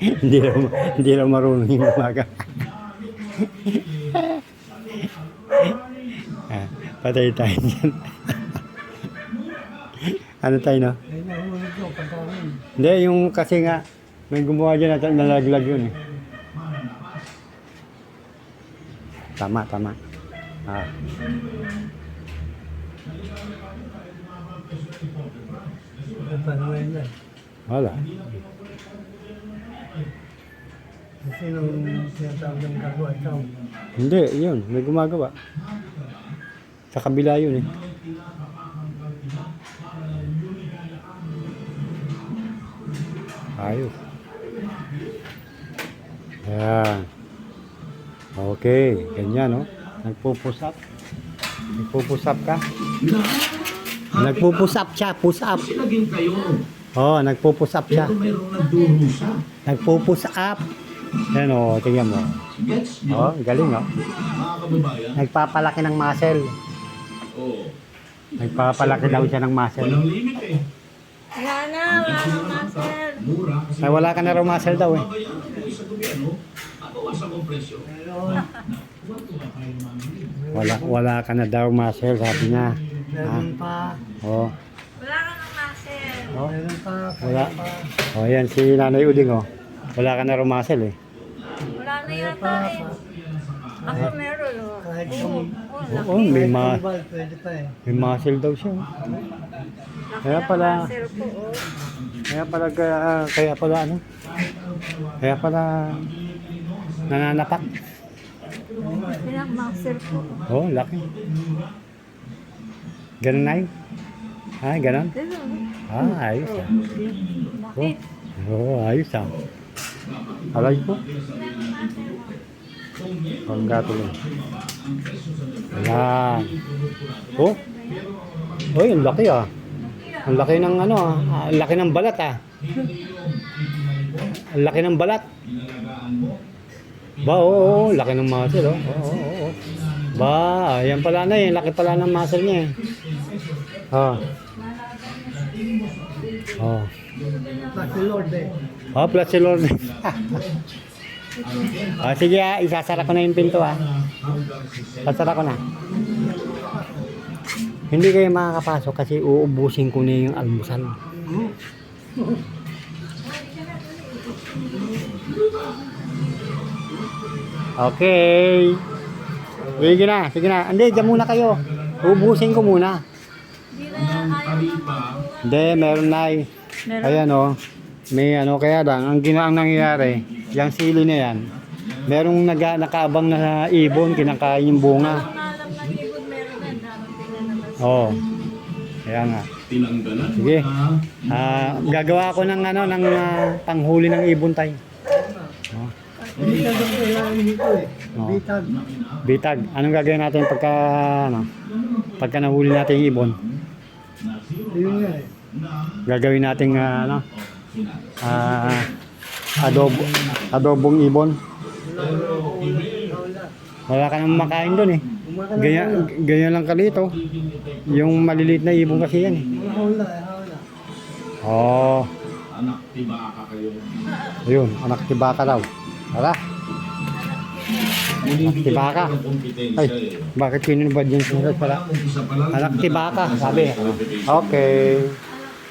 Hindi na marunong yung umaga. Patay tayo dyan. Ano tayo, no? Hindi, yung kasi nga, may gumawa dyan at nalaglag yun eh. Tama. Ah. Wala. Sinong sinatawag ng gagawa ikaw? Hindi, yun. May gumagawa. Sa kabila yun eh. Ayos. Ayan. Okay. Ganyan, no? Nagpupusap. Nagpupusap ka? Nagpupusap siya. Push up. Naging kayo. Oh, nagpupusap siya. Pero mayroong nagdurusa. Nagpupusap. Yan o, tingnan mo. Gets nyo? Oh, galing o. Mga kababayan? Nagpapalaki ng muscle. Oo. Nagpapalaki daw siya ng muscle. Walang limit eh. Wala na muscle. Mura kasi Ay, wala ka na raw muscle daw eh. babayaran mo sa gobyerno, babawasan mo ang presyo. Wala ka na daw muscle, sabi niya. Meron pa. Oh, Wala ka ng muscle. oh, Meron pa. wala. Oh, yan si Nanay Uding oh. Wala ka na raw muscle eh. Wala na yata eh. Ako meron oh. Kahit Oo, Oo, may, pwede pa eh. may muscle daw siya. Oh. Kaya laki pala, ng muscle ko oh. kaya pala ano? Kaya pala nananapak. Pinang muscle ko oh. Oh, laki. Ganun na yun? Ah, ganun? Ganun. Ah, ayos ah. Laki. Oh, ayos ah. Alay ko. Bangga tuloy. Ayan. Oh. Oh, ang laki ah. Ang laki ng ano ah. Ang laki ng balat ah. Ang laki ng balat. Ba, oo, laki ng muscle oh. Oo. Ba, ayan pala na eh. Laki pala ng muscle niya eh. Ah. Oh. Plus the Lord eh. Oh, plus si Lord. Oh, sige ah, isasara ko na yung pinto ah. Sasara ko na. Hindi kayo makakapasok kasi uubusin ko na yung almusal. Okay. Sige na. Hindi, dyan muna kayo. Uubusin ko muna. Hindi na ayaw na. Hindi, meron na eh. Meron? Ayan o. May ano kaya lang, ang nangyayari, yung sili na yan, merong nakaabang na ibon, kinakain yung bunga. Ang alam ng ibon meron na. Dapat tingnan naman. Oo. Kaya nga. Tinanggalan mo Sige. na. Gagawa ako ng panghuli ng ibon tayo. Bitag ang kailangan nito eh. Oh. Bitag. Bitag. Anong gagawin natin pagka nahuli natin yung ibon? Yun nga eh. Gagawin natin adobong ibon. Wala ka nang makain doon eh. Ganyan lang kalito. Yung maliliit na ibon kasi yan eh. Hawla. Oh, Anak, tibaka kayo. ayun, anak tibaka daw. Tara, tibaka. Ay, bakit pinunod ba dyan sa pala? Anak tibaka, sabi. Okay.